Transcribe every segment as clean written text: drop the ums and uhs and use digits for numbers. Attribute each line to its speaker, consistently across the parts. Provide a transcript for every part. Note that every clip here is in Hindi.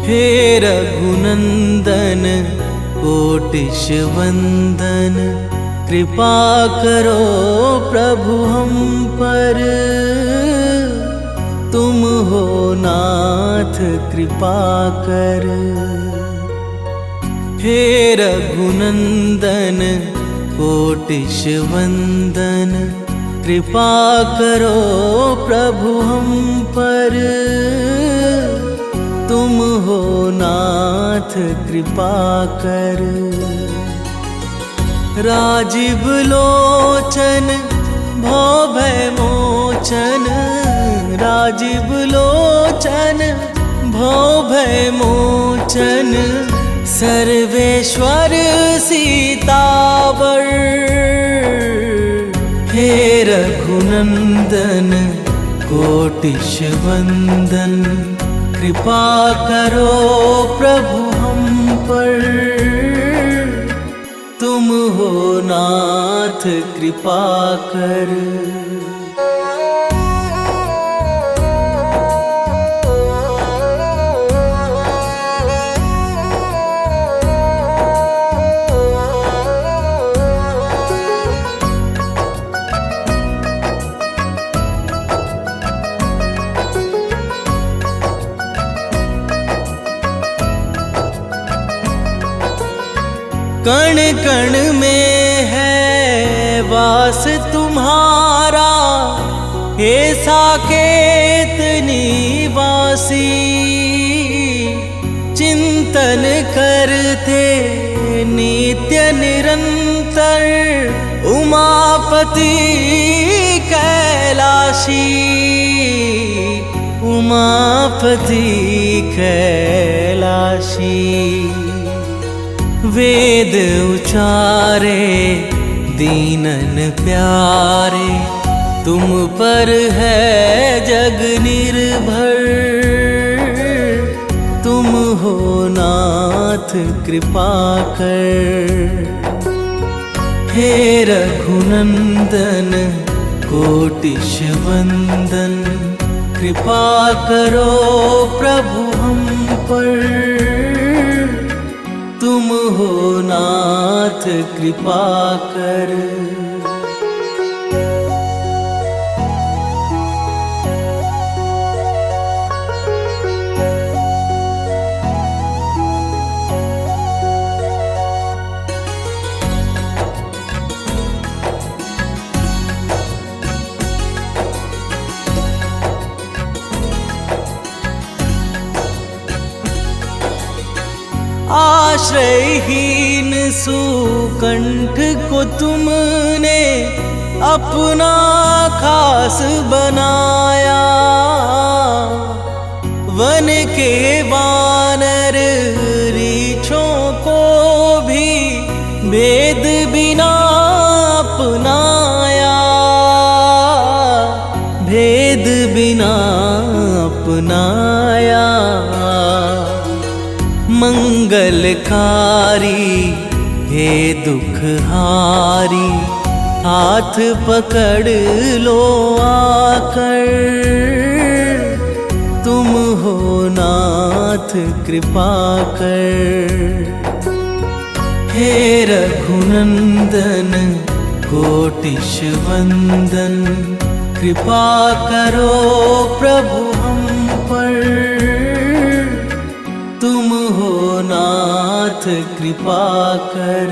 Speaker 1: हे रघुनंदन कोटिश वंदन, कृपा करो प्रभु हम पर। तुम हो नाथ कृपा कर। हे रघुनंदन कोटिश वंदन, कृपा करो प्रभु हम पर। तुम हो नाथ कृपा कर। राजीव लोचन भव भय मोचन, राजीव लोचन भव भय मोचन, सर्वेश्वर सीतावर। हे रघुनंदन कोटिश वंदन, कृपा करो प्रभु हम पर। तुम हो नाथ कृपा कर। कण कण में है वास तुम्हारा, हे साकेत निवासी। चिंतन करते नित्य निरंतर, उमापति कैलाशी, उमापति कैलाशी। वेद उचारे दीनन प्यारे, तुम पर है जग निर्भर। तुम हो नाथ कृपा कर। हे रघुनंदन कोटिश वंदन, कृपा करो प्रभु हम पर। तुम हो नाथ कृपा कर। आश्रयहीन सुकंठ को तुमने अपना खास बनाया। वन के वानर रीछों को भी भेद बिना अपनाया, भेद बिना अपनाया। मंगलकारी हे दुखहारी, हाथ पकड़ लो आकर। तुम हो नाथ कृपा कर। हे रघुनंदन कोटिश वंदन, कृपा करो प्रभु हम पर। तुम हो नाथ कृपा कर।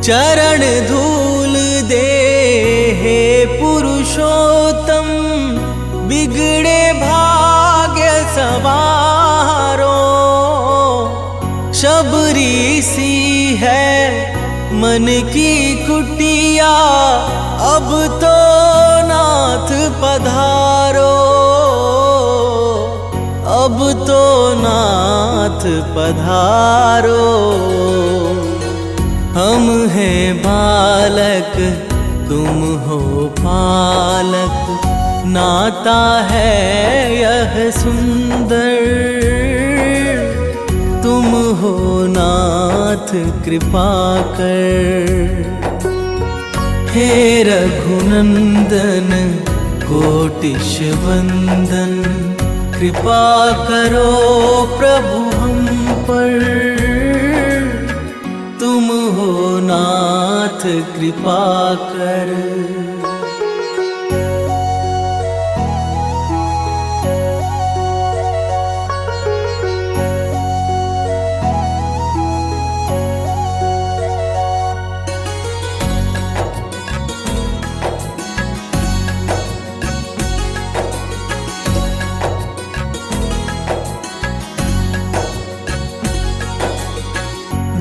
Speaker 1: चरण धूल दे हे पुरुषोत्तम, बिगड़े भाग्य सवारो। शबरी सी है मन की कुटिया, अब तो नाथ पधारो। अब तो नाथ पधारो। हम हैं बालक तुम हो पालक, नाता है यह सुंदर। तुम हो नाथ कृपा कर। हे रघुनंदन कोटिश वंदन, कृपा करो प्रभु हम पर। तुम हो नाथ कृपा कर।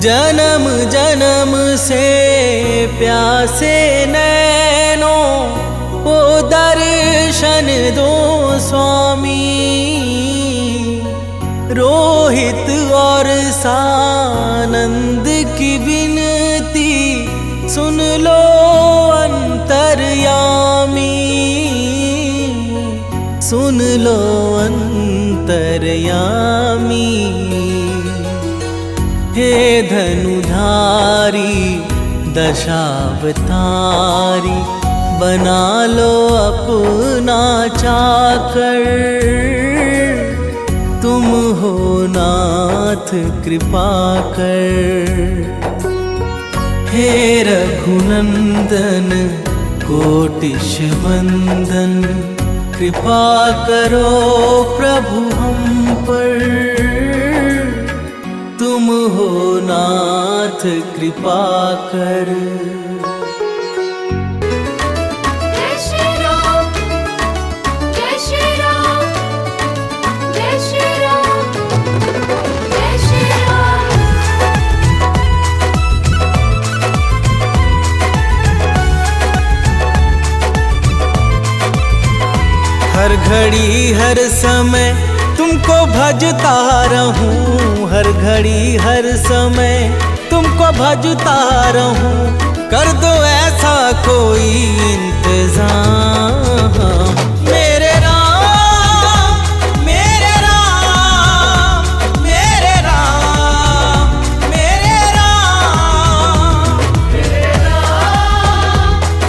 Speaker 1: जन्म जन्म से प्यासे नैनों को दर्शन दो स्वामी। रोहित और सानंद की विनती सुन लो अंतर्यामी। सुन लो अंतर्यामी। हे धनुधारी दशावतारी, बना लो अपना चाकर। तुम हो नाथ कृपा कर। हे रघुनंदन कोटिश वंदन, कृपा करो प्रभु हम पर। तुम हो नाथ कृपा कर।
Speaker 2: जय श्री राम, जय श्री राम, जय श्री राम, जय श्री राम।
Speaker 1: हर घड़ी हर समय तुमको भजता रहूं। हर घड़ी हर समय तुमको भजता रहूं। कर दो ऐसा कोई इंतजाम। मेरे राम, मेरे राम, मेरे राम, मेरे राम,
Speaker 2: मेरे राम,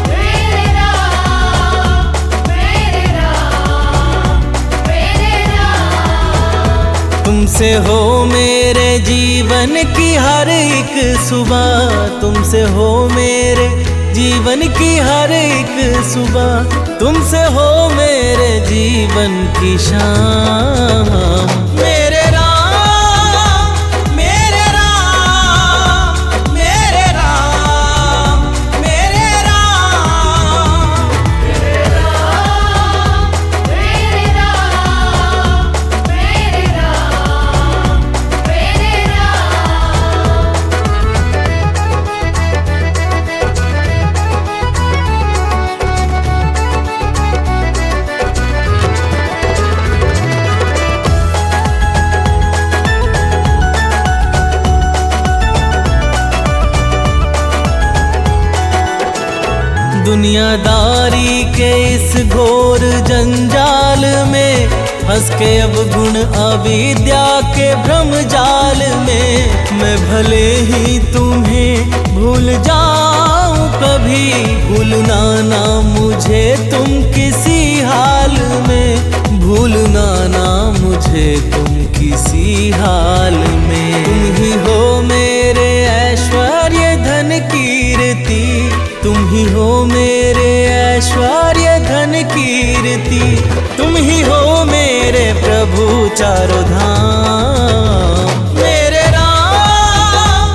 Speaker 2: मेरे राम, मेरे राम, मेरे राम।
Speaker 1: तुमसे हो मेरे जीवन की हर एक सुबह। तुमसे हो मेरे जीवन की हर एक सुबह। तुमसे हो मेरे जीवन की शाम। मेरे राम, मेरे राम, मेरे राम, मेरे राम,
Speaker 2: मेरे राम, मेरे राम, मेरे राम, मेरे राम।
Speaker 1: दुनियादारी के इस घोर जंजाल में फंस के अब गुण अविद्या के भ्रम जाल में। मैं भले ही तुम्हें भूल जाऊं कभी, भूलना ना मुझे तुम किसी हाल में। भूलना ना मुझे तुम किसी हाल में। तुम ही हो मेरे ऐश्वर्य धन कीर्ति। तुम ही हो मेरे ऐश्वर्य धन कीर्ति। तुम ही हो मेरे प्रभु चारों धाम। मेरे राम,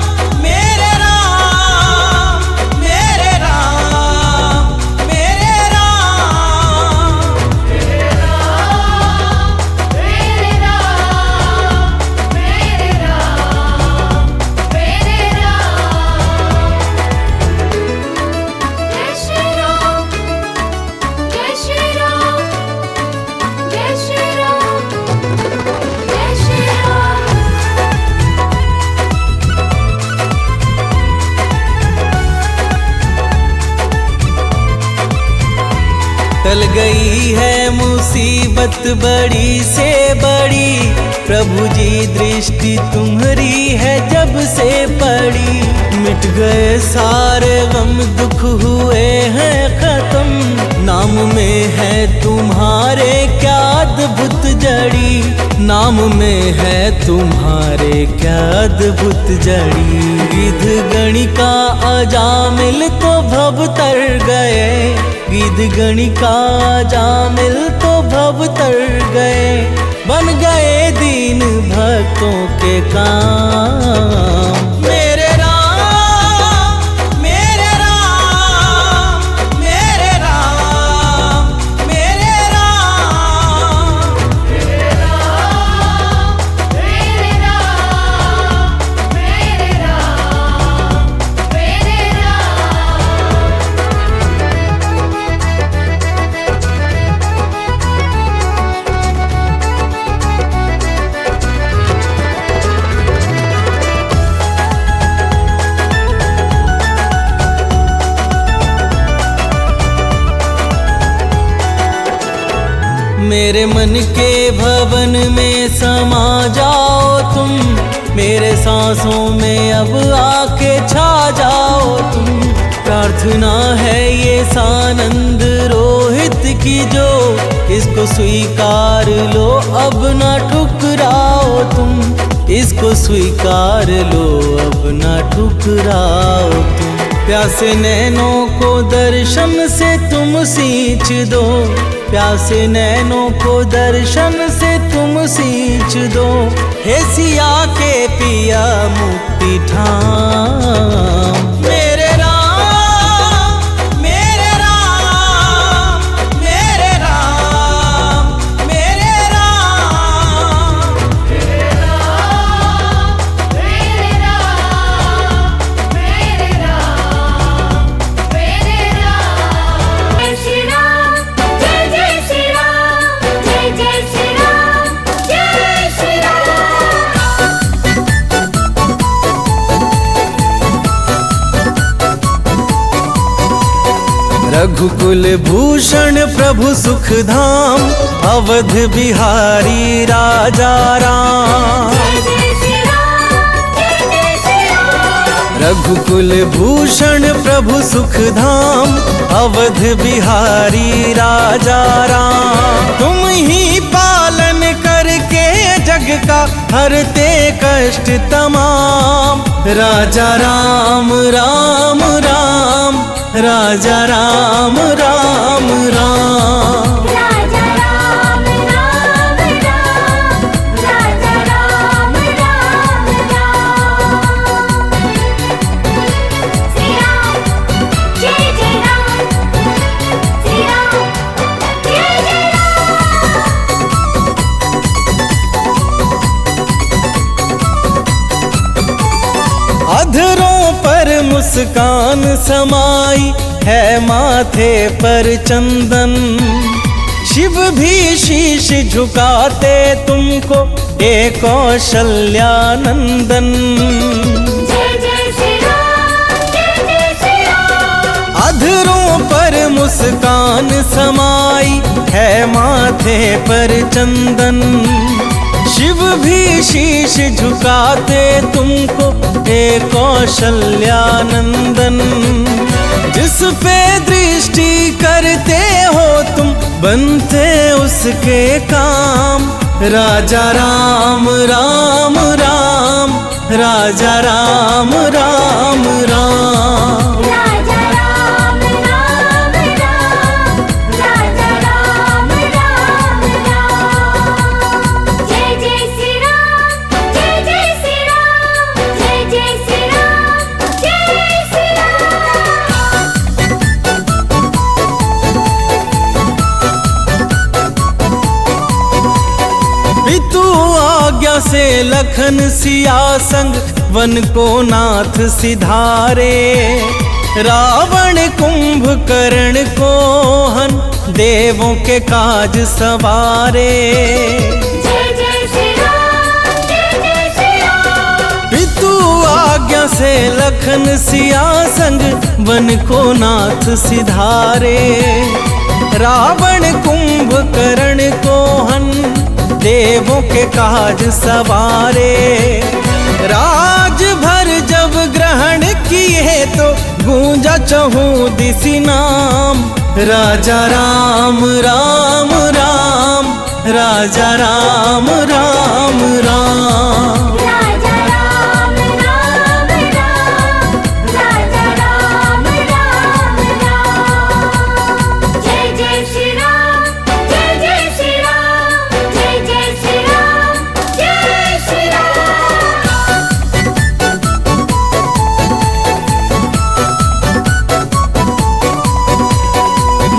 Speaker 1: मेरे राम, मेरे राम, मेरे राम,
Speaker 2: मेरे राम, मेरे राम, मेरे राम, मेरे राम। जय श्री राम, जय श्री राम, जय श्री राम, जय
Speaker 1: बहुत बड़ी से बड़ी, प्रभु जी दृष्टि तुम्हारी है जब से पड़ी। मिट गए सारे गम, दुख हुए हैं खत्म, नाम में है तुम्हारे क्या अद्भुत जड़ी। नाम में है तुम्हारे क्या अद्भुत जड़ी। गिद्ध गणिका अजामिल तो भव तर गए, गिद्ध गणिका अजामिल तो भव तर गए। बन गए दीन भक्तों के काम। मेरे राम मेरे राम मेरे राम मेरे राम।
Speaker 2: मेरे राम मेरे राम मेरे राम मेरे
Speaker 1: मेरे मन के भवन में समा जाओ तुम, मेरे सांसों में अब आके छा जाओ तुम। प्रार्थना है ये सानंद रोहित की जो, इसको स्वीकार लो अब ना ठुकराओ तुम। इसको स्वीकार लो अब ना ठुकराओ तुम। प्यासे नैनों को दर्शन से तुम सींच दो, प्यासे नैनों को दर्शन से तुम सींच दो। हे सिया के पिया मुक्ति ठाम। मेरे राम मेरे राम मेरे राम मेरे राम।
Speaker 2: मेरे राम मेरे राम मेरे राम मेरे राम। जय श्री राम जय जय श्री राम जय जय श्री राम जय श्री राम।
Speaker 1: रघुकुल भूषण प्रभु सुख धाम, अवध बिहारी राजा राम।
Speaker 2: जय जय श्री राम जय जय श्री राम।
Speaker 1: रघुकुल भूषण प्रभु सुख धाम, अवध बिहारी राजा राम। तुम ही पालन करके जग का हरते कष्ट तमाम। राजा राम राम राम राजा राम राम राम।
Speaker 2: राजा राम राम राम राजा राम राम राम। श्री राम जय जय राम श्री राम जय जय राम।
Speaker 1: अधरों पर मुस्कान समाई है माथे पर चंदन। शिव भी शीश झुकाते तुमको हे कौशल्यानंदन।
Speaker 2: जय जय श्री राम जय जय श्री राम।
Speaker 1: अधरों पर मुस्कान समाई है माथे पर चंदन। शिव भी शीश झुकाते तुमको हे कौशल्यानंदन। जिस पे दृष्टि करते हो तुम बनते उसके काम। राजा राम राम राम राजा राम राम राम।
Speaker 2: राजा राम राम राम राजा राम राम राम। जय जय श्री राम जय जय श्री राम जय जय श्री राम जय श्री राम।
Speaker 1: पितु आज्ञा से लखन सिया संग वन को नाथ सिधारे। रावण कुंभकर्ण को हन देवों के काज सवारे।
Speaker 2: जय जय श्री राम जय जय श्री राम।
Speaker 1: पितु आज्ञा से लखन सिया संग वन को नाथ सिधारे। रावण कुंभ कुंभकर्ण को हन देवों के काज सवारे। राज भर जब ग्रहण किए तो गूंजा चहूँ दिशि नाम। राजा राम राम राम, राजा राम राम राम।
Speaker 2: राजा राम राम राम, राजा राम राम राम। जय जय श्री राम, जय जय श्री राम, जय जय श्री राम, जय श्री राम।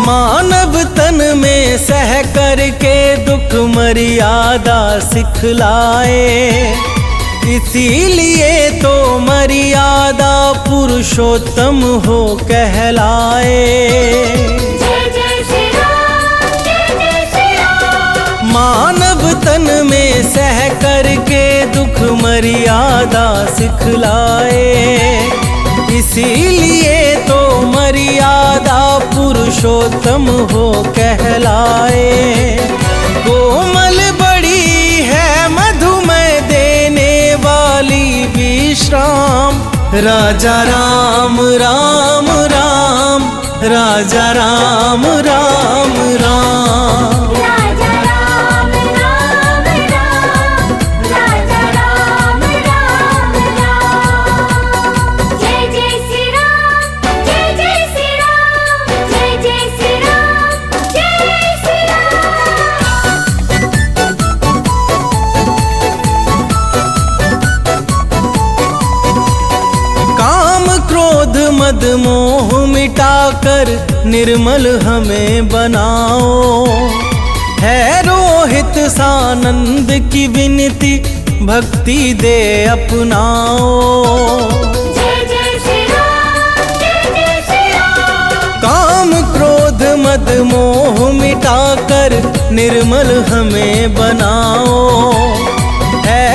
Speaker 1: मानव तन में सह करके दुख मर्यादा सिखलाए। इसीलिए तो मर्यादा पुरुषोत्तम हो कहलाए।
Speaker 2: जय जय श्री राम, जय जय श्री राम।
Speaker 1: मानव तन में सह करके दुख मर्यादा सिखलाए। इसीलिए तो मर्यादा पुरुषोत्तम हो कहलाए। कोमल बड़ी है मधुमय देने वाली विश्राम। राजा राम राम राम, राजा राम राम राम।
Speaker 2: राजा राम राम राम, राजा राम राम राम। जय जय श्री राम, जय जय श्री राम, जय जय श्री राम, जय श्री राम।
Speaker 1: काम क्रोध मद मोह मिटाकर निर्मल हमें बनाओ। है रोहित सानंद की विनती भक्ति दे अपनाओ।
Speaker 2: जय जय श्री राम, जय जय श्री राम।
Speaker 1: काम क्रोध मद मोह मिटाकर निर्मल हमें बनाओ। है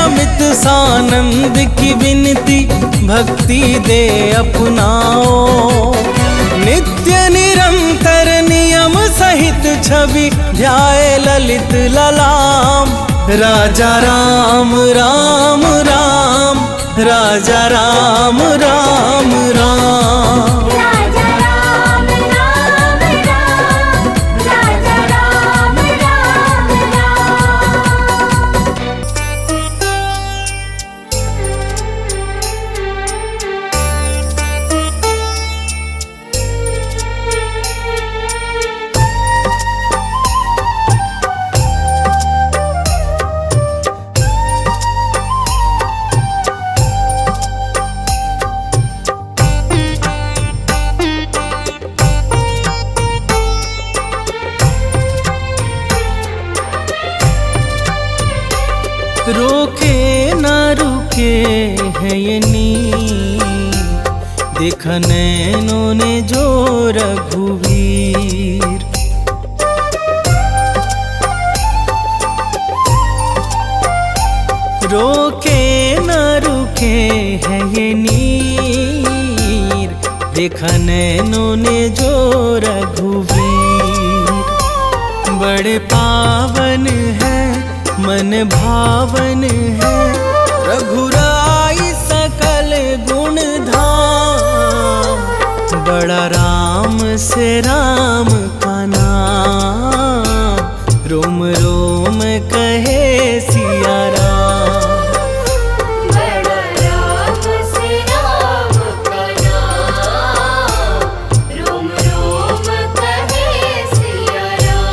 Speaker 1: अमित सानंद की विनती भक्ति दे अपनाओ। नित्य निरंतर नियम सहित छवि ध्याए ललित ललाम। राजा राम राम राम, राजा राम राम राम।
Speaker 2: राजा राम राम राम, राजा राम राम राम।
Speaker 1: रोके न रुके है ये नीर। देखा नैनों ने जो रघुवीर। रोके न रुके है ये नीर। देखा नैनों ने जो रघुवीर। बड़े पावन है मन भावन है रघुराई सकल गुण धाम। बड़ा राम से राम का नाम। रोम रोम कहे सिया राम।
Speaker 2: बड़ा राम से राम का नाम। रोम रोम कहे सिया राम।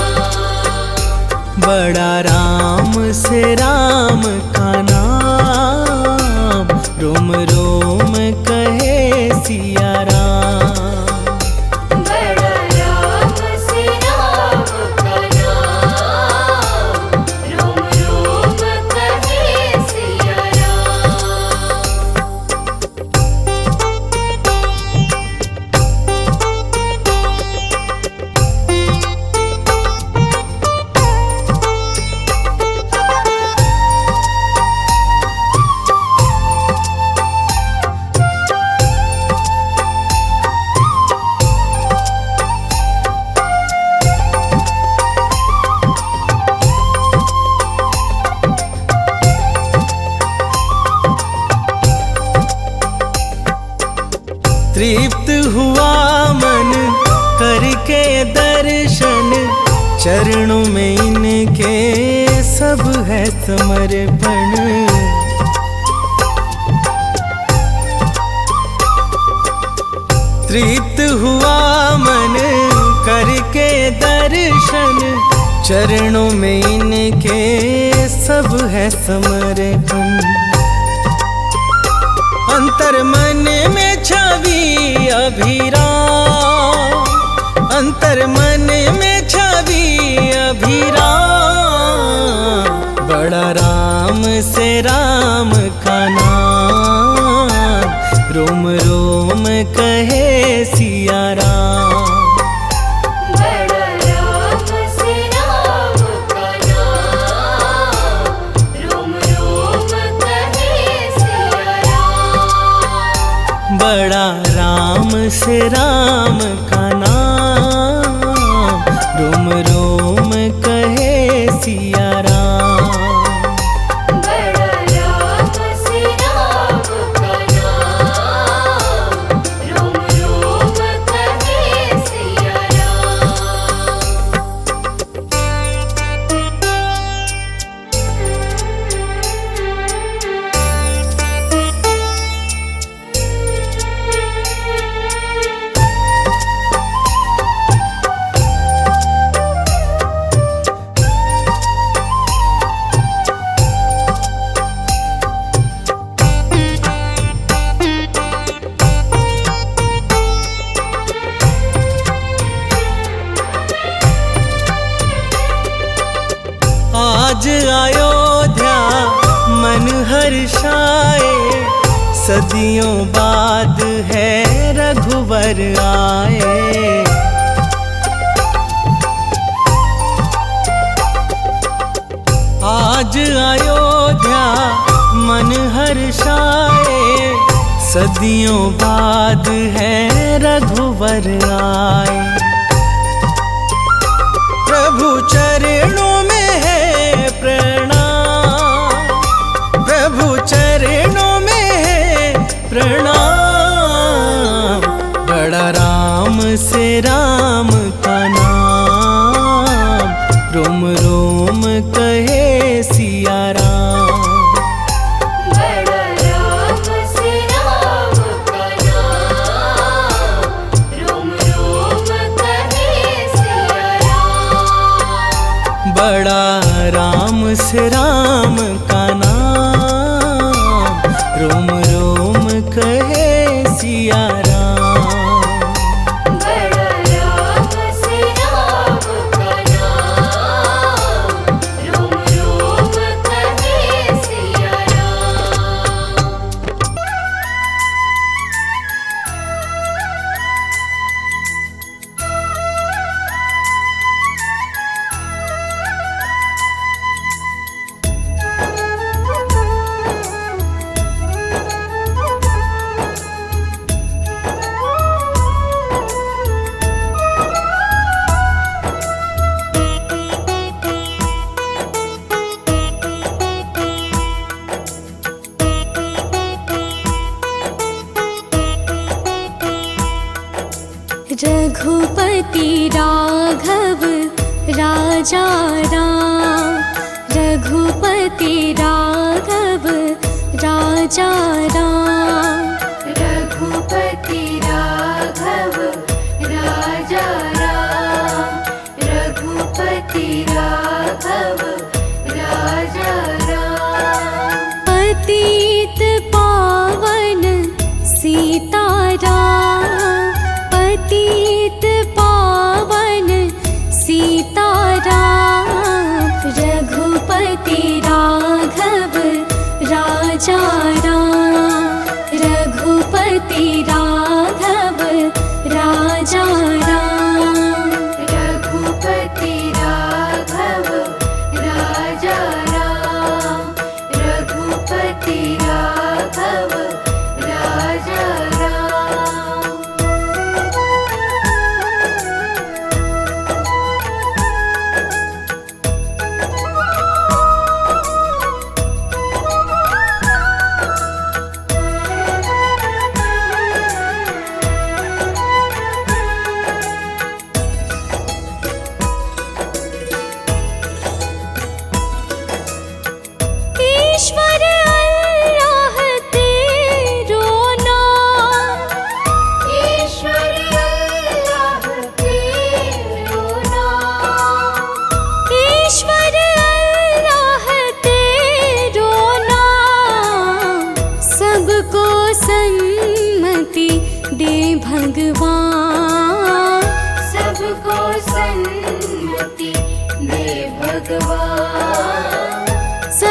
Speaker 1: बड़ा राम से राम का नाम। रोम रोम कहे सिया राम।
Speaker 2: बड़ा राम से राम का नाम। रोम रोम कहे सिया राम।
Speaker 1: चरणों में इनके सब है समर्पण। तृप्त हुआ मन करके दर्शन, चरणों में इनके सब है समर्पण। अंतर मन में छवि अभिराम, अंतर मन में छवि अभिराम। बड़ा राम से राम का नाम, रोम रोम कहे सिया राम।
Speaker 2: बड़ा राम से राम का नाम, रोम रोम कहे सिया राम।
Speaker 1: बड़ा राम से राम का नाम, रोम रोम कहे सिया राम।
Speaker 2: बड़ा राम से राम का नाम, रोम रोम कहे सिया राम।
Speaker 1: आज अयोध्या मन हर्षाए, सदियों बाद है रघुवर आए। आज अयोध्या मन हर्षाए, सदियों बाद है रघुवर आए। प्रभु चरणों में है प्रणाम, प्रभु चरणों में है प्रणाम। बड़ा राम से राम का नाम, रोम रोम कहे सिया राम।
Speaker 2: बड़ा राम से राम का नाम, रोम रोम कहे सिया राम।
Speaker 1: बड़ा राम से राम का नाम, रोम रोम कहे सिया राम।
Speaker 2: बड़ा राम से राम का नाम, रोम रोम कहे सिया राम।
Speaker 3: रघुपति राघव राजा राम, रघुपति राघव राजा राम।
Speaker 2: रघुपति राघव राजा राम, रघुपति राघव राजा राम।
Speaker 3: पतित पावन सीताराम, पतित पावन सीताराम। रघुपति राघव राजा राम।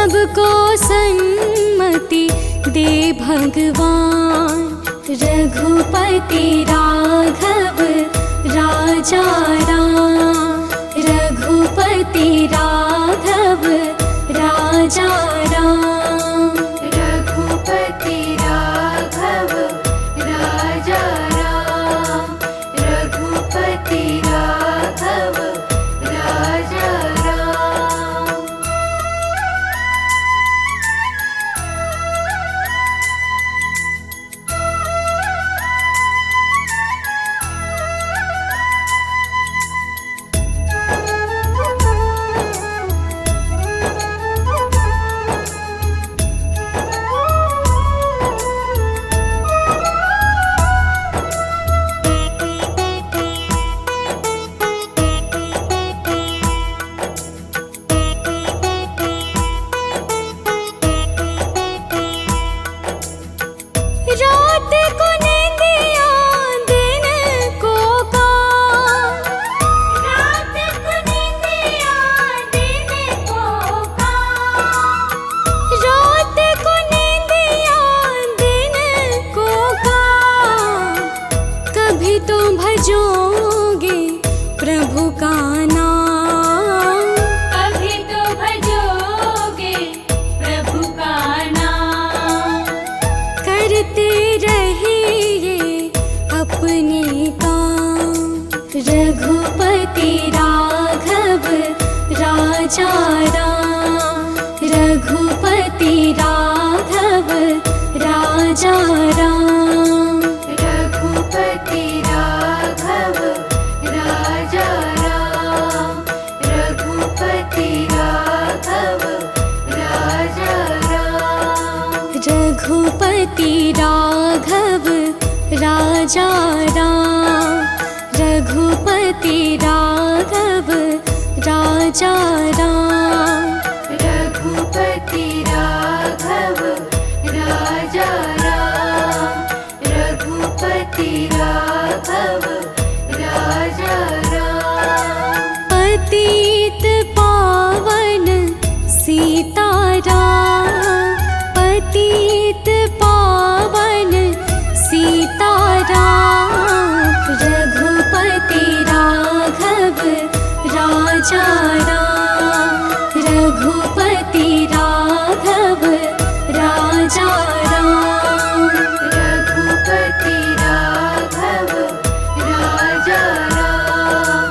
Speaker 3: सबको सन्मति दे भगवान। रघुपति राघव राजा राम, रघुपति राघव राजा राम,
Speaker 2: रघुपति राघव राजा राम, रघुपति राघव राजा राम।
Speaker 3: रात को नींदिया दिन को काम,
Speaker 2: रात को नींदिया दिन को काम,
Speaker 3: रात को नींदिया दिन को काम। कभी तो भजोगे प्रभु का नाम,
Speaker 2: कभी तो भजोगे प्रभु का नाम।
Speaker 3: करते रहिए अपने काम। रघुपति राघव राजा राम, रघुपति राघव राजा राम,
Speaker 2: रघुपति राघव राजा राम, रघुपति राघव राजा राम,
Speaker 3: रघुपति राघव राजा राम, रघुपति राघव राजा राम,
Speaker 2: रघुपति राघव राजा राम, रघुपति राघव राजा राम।
Speaker 3: पतित पावन सीताराम, पतित पावन सीताराम, रघुपति राघव राजा राम, रघुपति राघव राजा राम,
Speaker 2: रघुपति राघव राजा राम,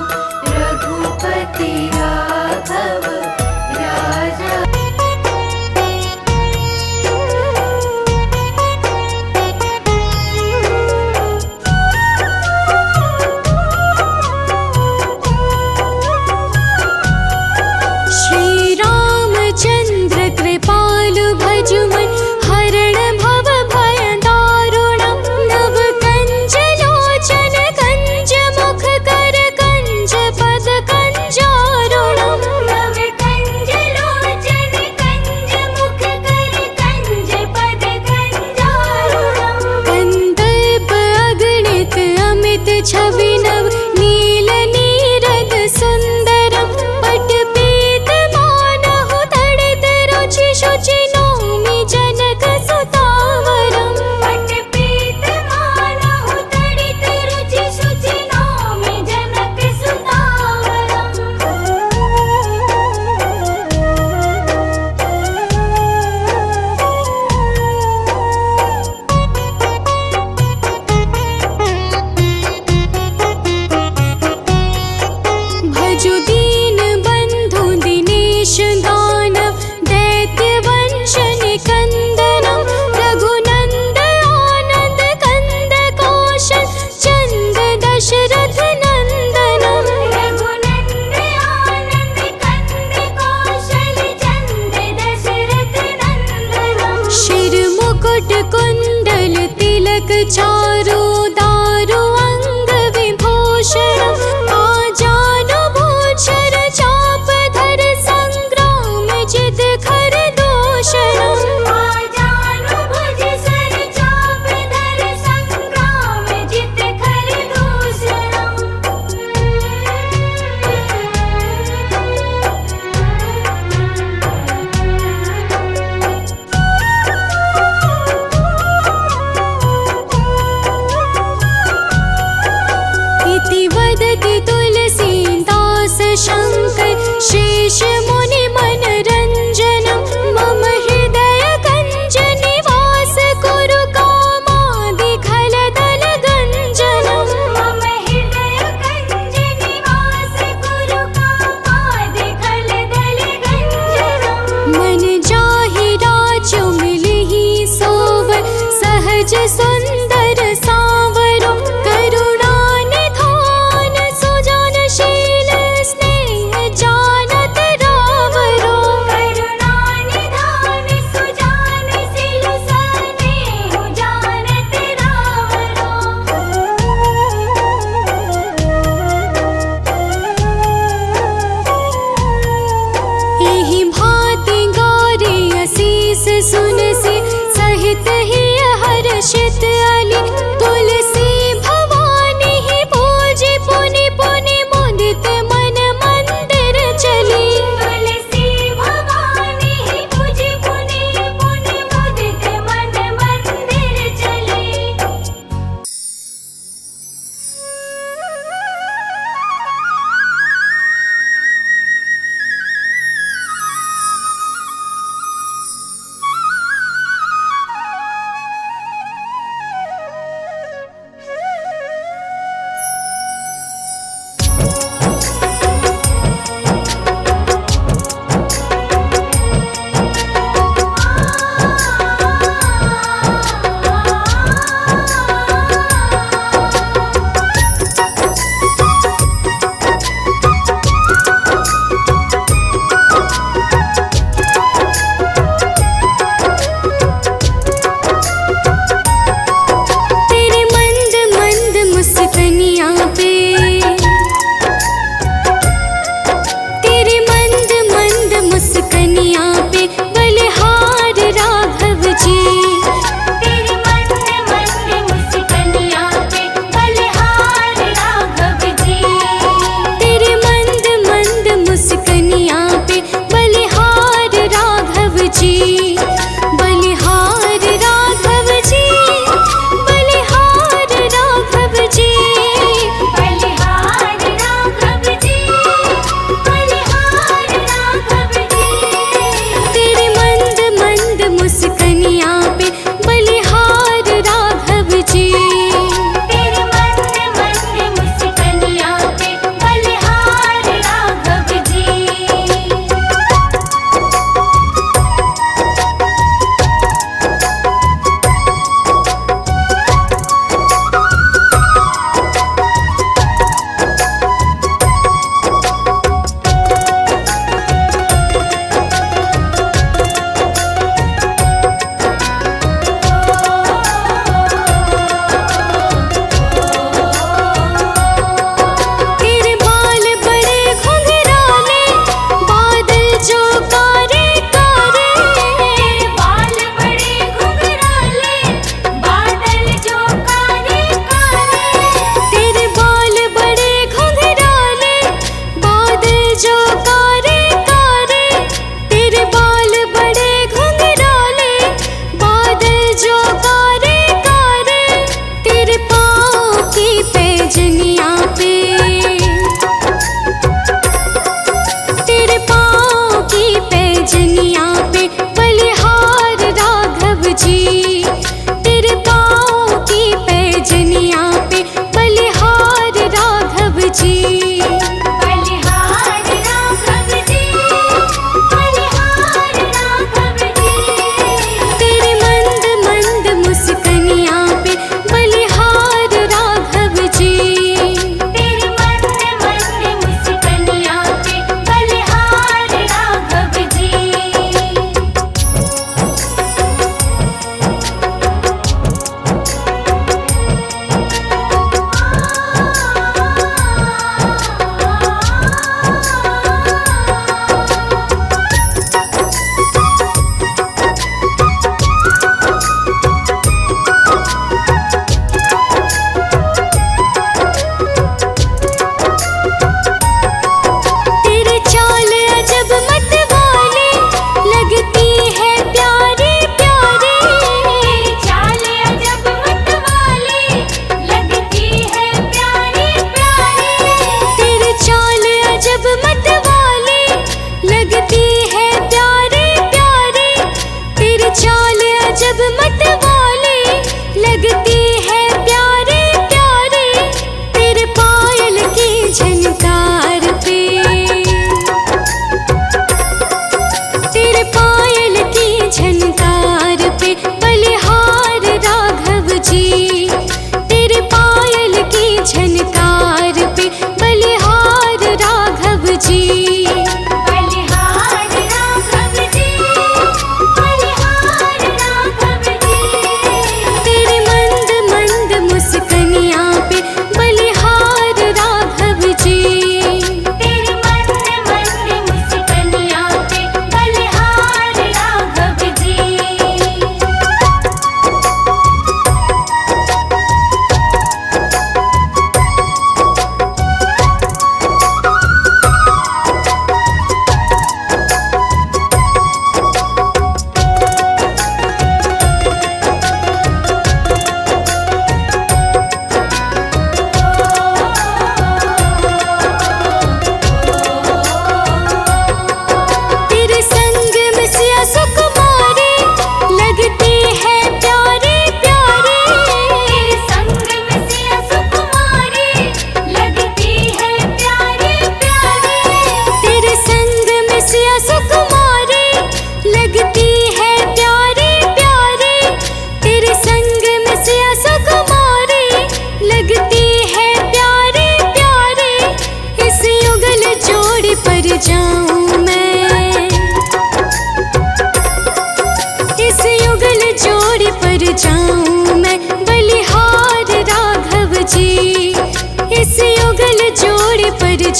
Speaker 2: रघुपति राघव राजा।
Speaker 3: श्री रामचंद्र कृपालु भजुमन हरण भव भय दारुणम। नव कंज लोचन कंज मुख कर कंज पद कंजारुणम।
Speaker 2: नव कंज लोचन कंज मुख कर कंज पद कंजारुणम।
Speaker 3: कंदर्प अगणित अमित छवि नव नील नीरद सुंदरम। पट पीत मानहु तड़ित रुचि शुचि नौमि जनक सुतावरम।
Speaker 2: पट पीत मानहु तड़ित रुचि शुचि नौमि जनक सुतावरम।
Speaker 3: भजु दीन बंधु दिनेश दानव दैत्य वंश निकंदनम। रघुनंद आनंद कंद कौशल चंद दशरथ नंदनम।
Speaker 2: रघुनंद आनंद कंद कौशल चंद दशरथ नंदनम।
Speaker 3: शिर मुकुट कुंडल तिलक चारु दारु अंग विभूषण। आजानु भूषण चाप धर संग्राम जित खर दूषण।
Speaker 2: आजानु भुज सर चाप धर संग्राम जित खर दूषणम।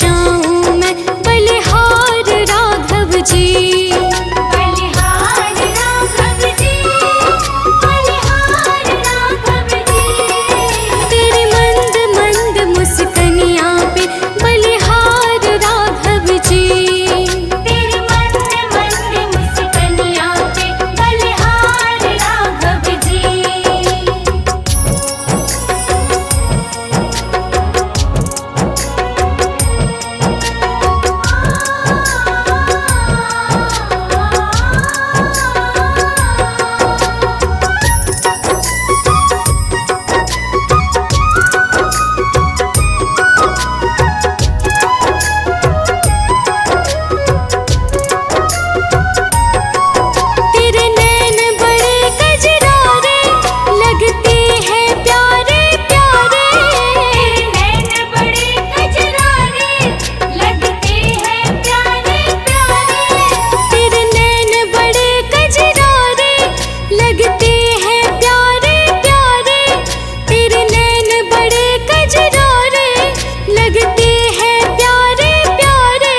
Speaker 3: जाऊं मैं बलिहार राघव जी।
Speaker 2: बलिहार राघव जी, बलिहार राघव जी।
Speaker 3: तेरी मंद मंद मुस्कनिया पे बलिहार राघव जी।
Speaker 2: तेरी मंद मंद मुस्कनिया पे बलिहार राघव जी।
Speaker 3: तेरे नैन बड़े कजरारे लगते हैं प्यारे प्यारे।
Speaker 2: तेरे नैन बड़े कजरारे लगते हैं प्यारे प्यारे।
Speaker 3: तेरे नैन बड़े कजरारे लगते हैं प्यारे प्यारे। तेरे नैन बड़े कजरारे लगते हैं प्यारे प्यारे।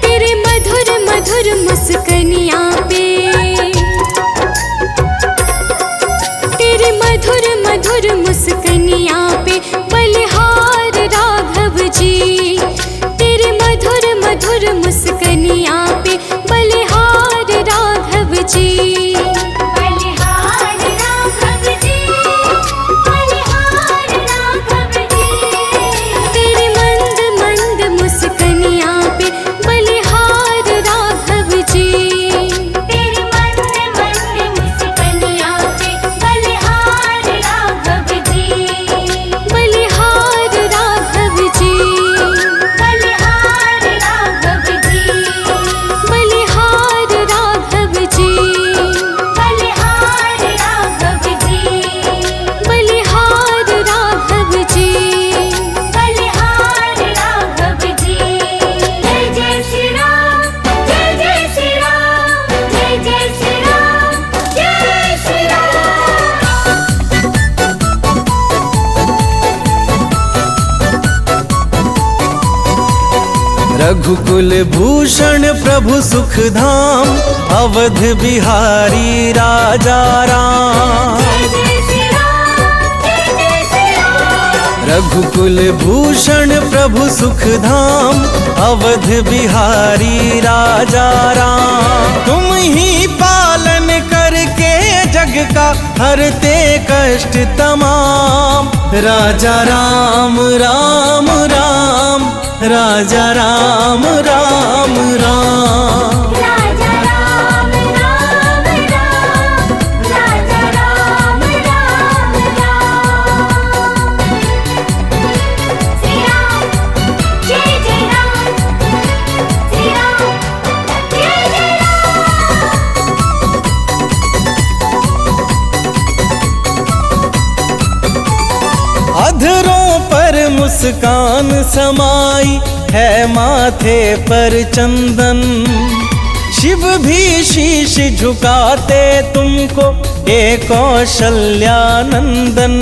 Speaker 3: तेरे मधुर मधुर मुस्कनिया पे, तेरे मधुर मधुर मुस्कनिया पे बलिहार राघव जी। तेरे मधुर मधुर मुस्कनिया पे बलिहार राघव जी।
Speaker 2: बलिहार राघव जी, बलिहार राघव जी।
Speaker 3: तेरी मंद मंद मुस्कनिया पे बलिहार राघव जी।
Speaker 2: तेरी मंद मंद मुस्कनिया पे बलिहार राघव जी।
Speaker 3: बलिहार राघव जी।
Speaker 2: बलिहार राघव जी।
Speaker 3: बलिहार राघव जी।
Speaker 2: बलिहार राघव जी।
Speaker 3: बलिहार राघव जी।
Speaker 2: बलिहार राघव जी। जय जय श्री राम, जय जय श्री राम, जय जय श्री राम, जय श्री राम।
Speaker 1: रघुकुल भूषण प्रभु सुख धाम, अवध बिहारी राजा राम।
Speaker 2: जय जय श्री राम, जय जय श्री राम।
Speaker 1: रघुकुल भूषण प्रभु सुख धाम, अवध बिहारी राजा राम। तुम ही पालन करके जग का हरते कष्ट तमाम। राजा राम राम राम, राजा राम राम राम।
Speaker 2: राजा राम राम राम, राजा राम राम राम। श्री राम, जय जय राम, श्री राम, जय जय राम।
Speaker 1: अधरों पर मुस्कान समाई है, माथे पर चंदन। शिव भी शीश झुकाते तुमको, हे कौशल्यानंदन।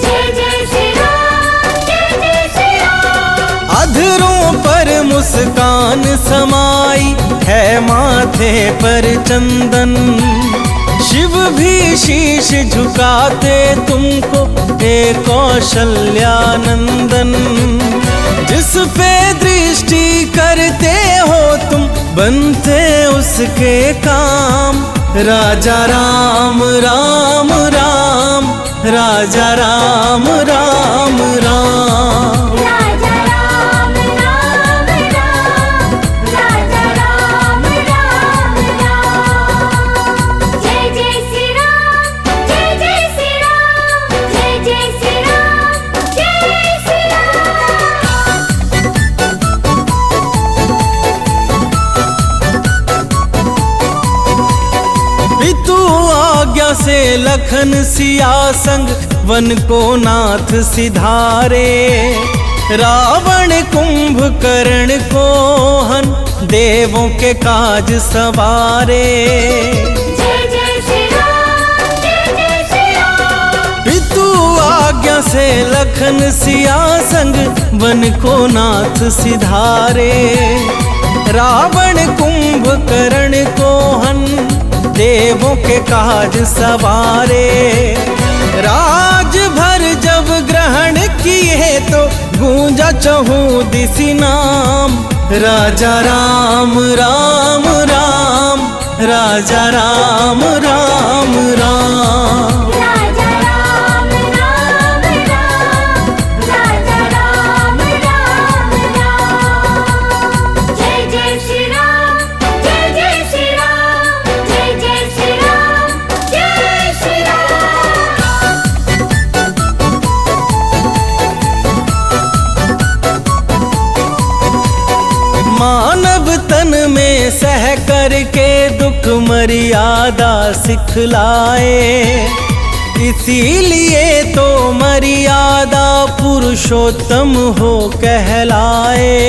Speaker 2: जय जय श्री राम, जय जय श्री राम।
Speaker 1: अधरों पर मुस्कान समाई है, माथे पर चंदन। शिव भी शीश झुकाते तुमको, हे कौशल्यानंदन। जिस पे दृष्टि करते हो तुम, बनते उसके काम। राजा राम राम राम, राजा राम राम राम।
Speaker 2: राजा राम राम राम, राजा राम राम राम। जय जय श्री राम, जय जय श्री राम, जय जय श्री राम, जय श्री राम।
Speaker 1: पितु आज्ञा से लखन सिया संग, वन को नाथ सिधारे। रावण कुंभकर्ण को हन, देवों के काज सवारे।
Speaker 2: जय जय श्री राम, जय जय श्री राम।
Speaker 1: पितु आज्ञा से लखन सिया संग वन को नाथ सिधारे। रावण कुंभकर्ण को हन देवों के काज सवारे। राज भर जब ग्रहण किए तो गूंजा चहु दिशि नाम। राजा राम राम राम, राजा राम राम राम।
Speaker 2: राजा राम राम राम, राजा राम राम राम। जय जय श्री राम, जय जय श्री राम, जय जय श्री राम, जय श्री राम।
Speaker 1: मानव तन में सह करके दुख मर्यादा सिखलाए। इसीलिए तो मर्यादा पुरुषोत्तम हो कहलाए।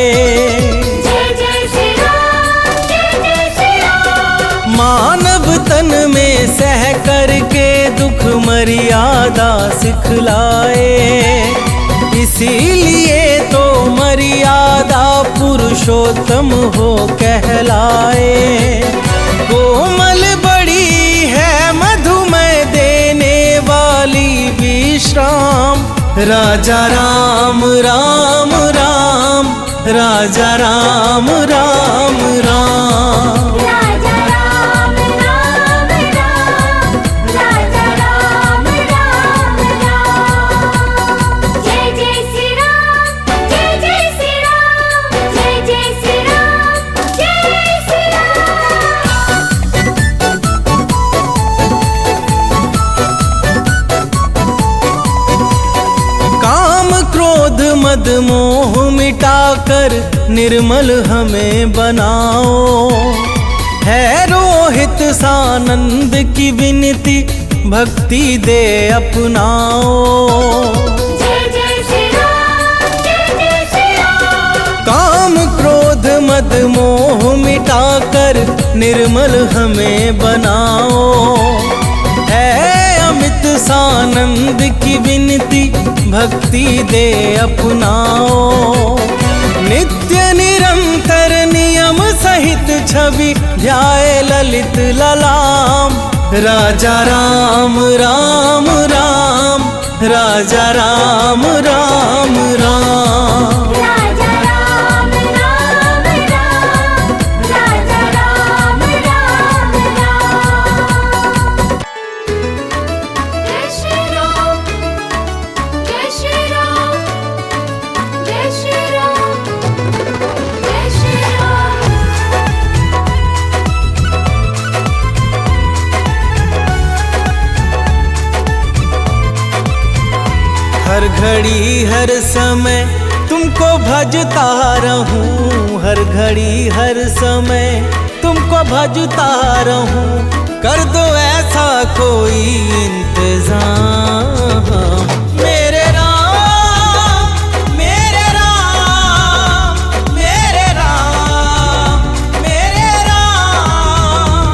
Speaker 2: जय जय श्री राम, जय जय श्री राम।
Speaker 1: मानव तन में सह करके दुख मर्यादा सिखलाए। इसीलिए तो मर्यादा पुरुषोत्तम हो कहलाए। कोमल बड़ी है मधुमय देने वाली विश्राम। राजा राम राम राम, राजा राम राम राम।
Speaker 2: राजा राम राम राम, राजा राम राम राम। जय जय श्री राम, जय जय श्री राम, जय जय श्री राम, जय श्री राम।
Speaker 1: काम क्रोध मद मोह मिटाकर निर्मल हमें बनाओ। है रोहित सानंद की विनती भक्ति दे अपनाओ।
Speaker 2: जय जय श्री राम, जय जय श्री राम।
Speaker 1: काम क्रोध मद मोह मिटाकर निर्मल हमें बनाओ। है अमित सानंद की विनती भक्ति दे अपनाओ। नित्य निरंतर नियम सहित छवि ध्याए ललित ललाम। राजा राम राम राम, राजा राम राम राम।
Speaker 2: राजा राम राम राम, राजा राम राम राम। जय श्री राम, जय श्री राम, जय श्री राम, जय श्री राम।
Speaker 1: हर घड़ी हर समय तुमको भजता रहूं। हर घड़ी हर समय तुमको भजता रहूं। कर दो ऐसा कोई इंतजाम। मेरे राम, मेरे राम, मेरे राम, मेरे राम।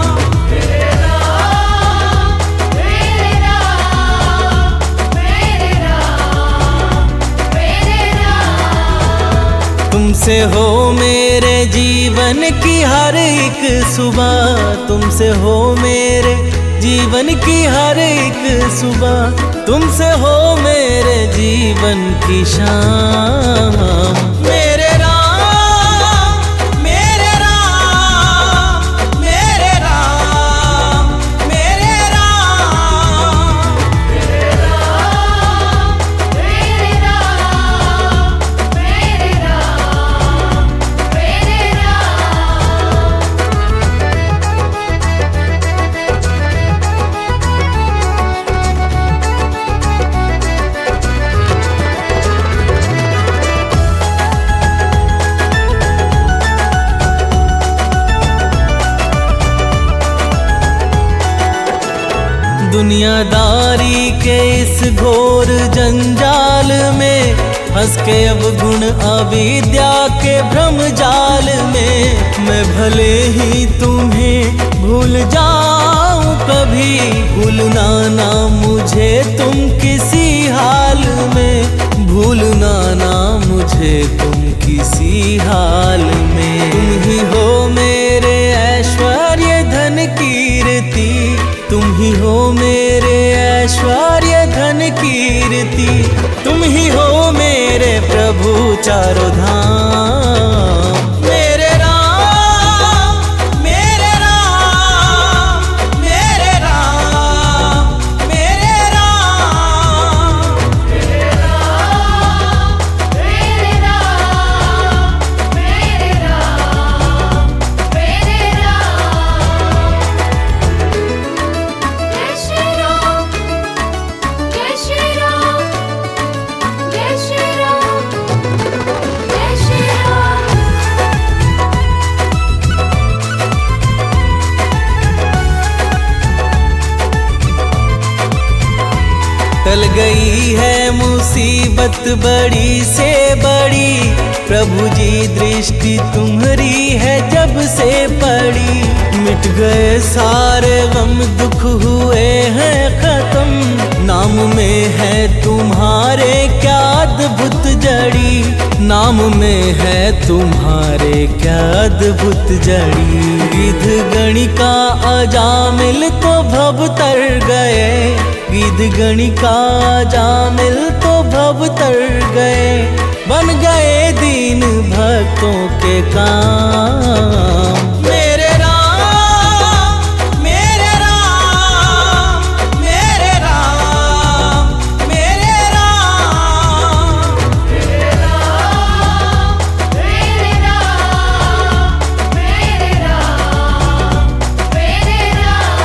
Speaker 2: मेरे राम, मेरे राम, मेरे राम, मेरे राम।
Speaker 1: तुमसे हो मेरे जीवन की हर एक सुबह। तुमसे हो मेरे जीवन की हर एक सुबह। तुमसे हो मेरे जीवन की शाम। मेरे राम, मेरे राम, मेरे राम, मेरे राम।
Speaker 2: मेरे राम, मेरे राम, मेरे राम, मेरे राम।
Speaker 1: दुनियादारी के इस घोर जंजाल में फंस के अब गुण अविद्या के भ्रम जाल में। मैं भले ही तुम्हें भूल जाऊं कभी, भूलना ना मुझे तुम किसी हाल में, भूलना ना मुझे तुम किसी हाल में। तुम ही हो मेरे ऐश्वर्य धन कीर्ति, तुम ही हो मेरे ऐश्वर्य धन कीर्ति, तुम ही हो मेरे प्रभु चारों धाम। मेरे राम, मेरे राम, मेरे राम, मेरे राम।
Speaker 2: मेरे राम, मेरे राम, मेरे राम, मेरे राम। जय श्री राम, जय श्री राम, जय श्री राम, जय श्री राम।
Speaker 1: टल गई है मुसीबत बड़ी से बड़ी, प्रभु जी दृष्टि तुम्हारी है जब से पड़ी। मिट गए सारे गम, दुख हुए हैं खत्म, नाम में है तुम्हारे क्या अद्भुत जड़ी, नाम में है तुम्हारे क्या अद्भुत जड़ी। गिद्ध गणिका अजामिल तो भव तर गए, गिद्ध गणिका अजामिल तो भव तर गए, बन गए दीन भक्तों के काम। मेरे राम, मेरे राम, मेरे राम, मेरे राम।
Speaker 2: मेरे राम, मेरे राम, मेरे राम, मेरे राम।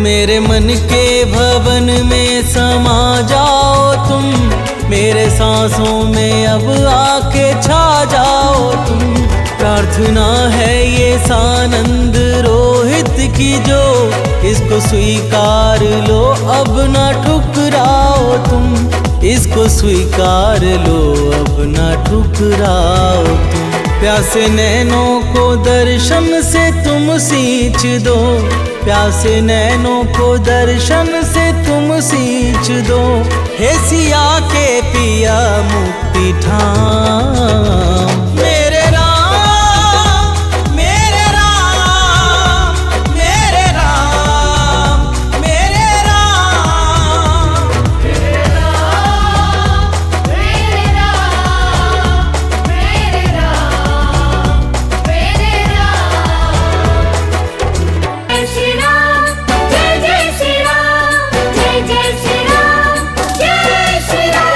Speaker 1: मेरे मन के भवन में समा जाओ तुम, मेरे सांसों में अब आके छा जाओ तुम। प्रार्थना है ये सानंद रोहित की जो, इसको स्वीकार लो अब ना ठुकराओ तुम, इसको स्वीकार लो अब ना ठुकराओ तुम। प्यासे नैनों को दर्शन से तुम सींच दो, प्यासे नैनों को दर्शन से तुम सींच दो। हे सिया के पिया मुक्ति ठाम। मेरे राम, मेरे राम, मेरे राम, मेरे राम।
Speaker 2: मेरे राम, मेरे राम, मेरे राम, मेरे राम। जय श्री राम, जय जय श्री राम, जय जय श्री राम, जय श्री राम।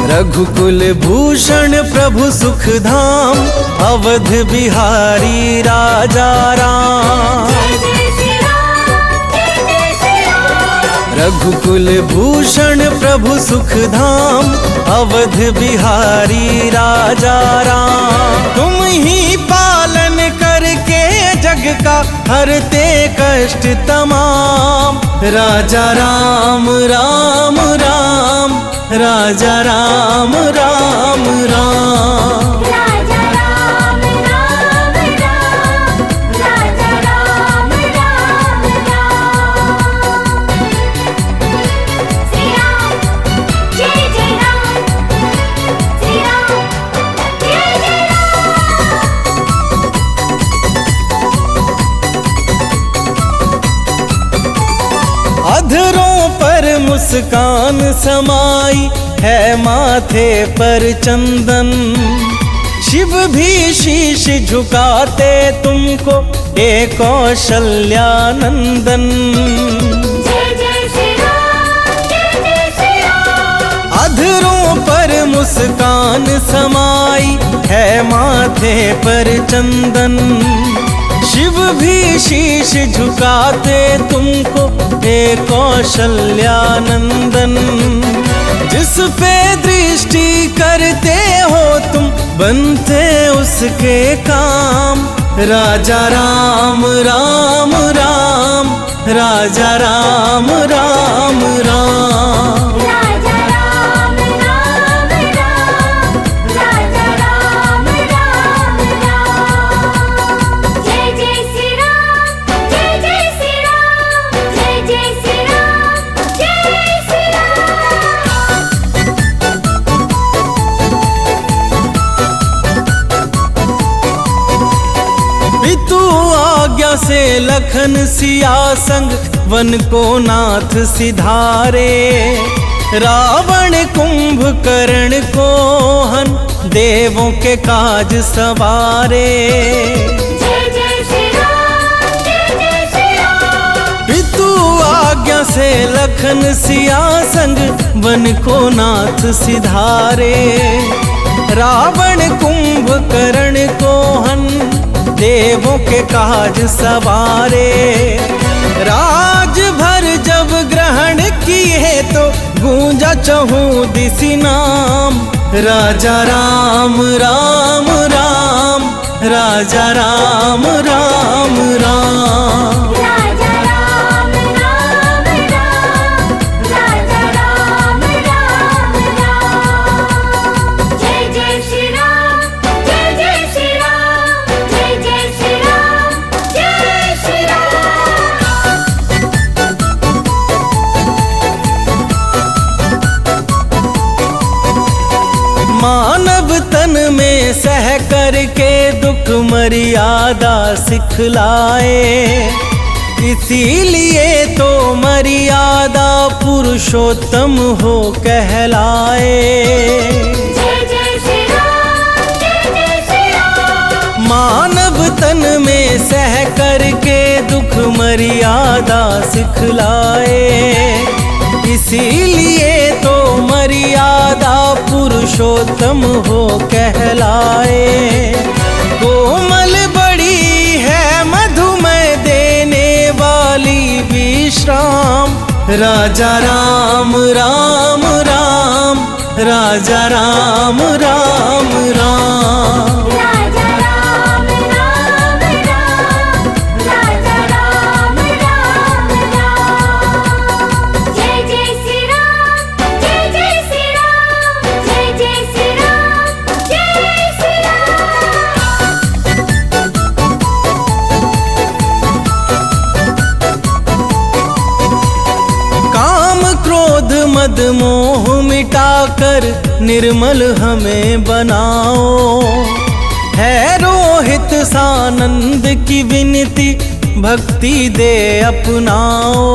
Speaker 1: रघुकुल भूषण प्रभु सुख धाम, अवध बिहारी राजा राम।
Speaker 2: जय जय श्री राम, जय जय श्री राम।
Speaker 1: रघुकुल भूषण प्रभु सुख धाम, अवध बिहारी राजा राम। तुम ही पालन करके जग का हरते कष्ट तमाम। राजा राम राम राम, राजा राम राम राम।
Speaker 2: राजा राम राम राम, राजा राम राम राम। श्री राम, जय जय राम, श्री राम, जय जय राम।
Speaker 1: अधरों पर मुस्कान समाई है, माथे पर चंदन। शिव भी शीश झुकाते तुमको, हे कौशल्यानंदन।
Speaker 2: जय जय श्री राम, जय जय श्री राम।
Speaker 1: अधरों पर मुस्कान समाई है, माथे पर चंदन। शिव भी शीश झुकाते तुमको, हे कौशल्यानंदन। जिस पे दृष्टि करते हो तुम बनते उसके काम। राजा राम राम राम, राजा राम राम राम।
Speaker 2: राजा राम राम राम, राजा राम राम राम। जय जय श्री राम, जय जय श्री राम, जय जय श्री राम, जय श्री राम।
Speaker 1: पितु आज्ञा से लखन सिया संग वन को नाथ सिधारे। रावण कुंभकर्ण को हन देवों के काज सवारे।
Speaker 2: जय जय श्री राम, जय जय श्री राम।
Speaker 1: पितु आज्ञा से लखन सिया संग वन को नाथ सिधारे। रावण कुंभकर्ण को हन देवों के काज सवारे। राज भर जब ग्रहण किए तो गूंजा चहु दिशि नाम। राजा राम राम राम, राजा राम राम राम।
Speaker 2: राजा राम राम राम, राजा राम राम राम। जय जय श्री राम, जय जय श्री राम, जय जय श्री राम, जय श्री राम।
Speaker 1: मानव तन में सह करके दुख मर्यादा सिखलाए। इसीलिए तो मर्यादा पुरुषोत्तम हो कहलाए।
Speaker 2: जय जय श्री राम, जय जय श्री राम।
Speaker 1: मानव तन में सह करके दुख मर्यादा सिखलाए। इसीलिए तो मर्यादा पुरुषोत्तम हो कहलाए। कोमल बड़ी है मधुमय देने वाली विश्राम। राजा राम राम राम, राजा राम राम राम।
Speaker 2: राजा राम राम राम, राजा राम राम राम। जय जय श्री राम, जय जय श्री राम, जय जय श्री राम, जय श्री राम।
Speaker 1: काम क्रोध मद मोह मिटाकर निर्मल हमें बनाओ। है रोहित सानंद की विनती भक्ति दे अपनाओ।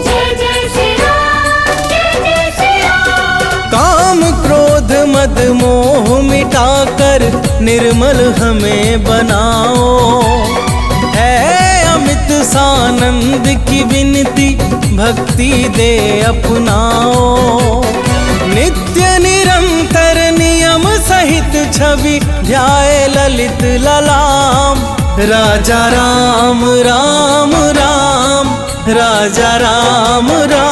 Speaker 2: जय जय श्री राम, जय जय श्री राम।
Speaker 1: काम क्रोध मद मोह मिटाकर निर्मल हमें बनाओ। है अमित सानंद की विनती भक्ति दे अपनाओ। नित्य निरंतर नियम सहित छवि ध्याए ललित ललाम। राजा राम राम राम, राजा राम राम।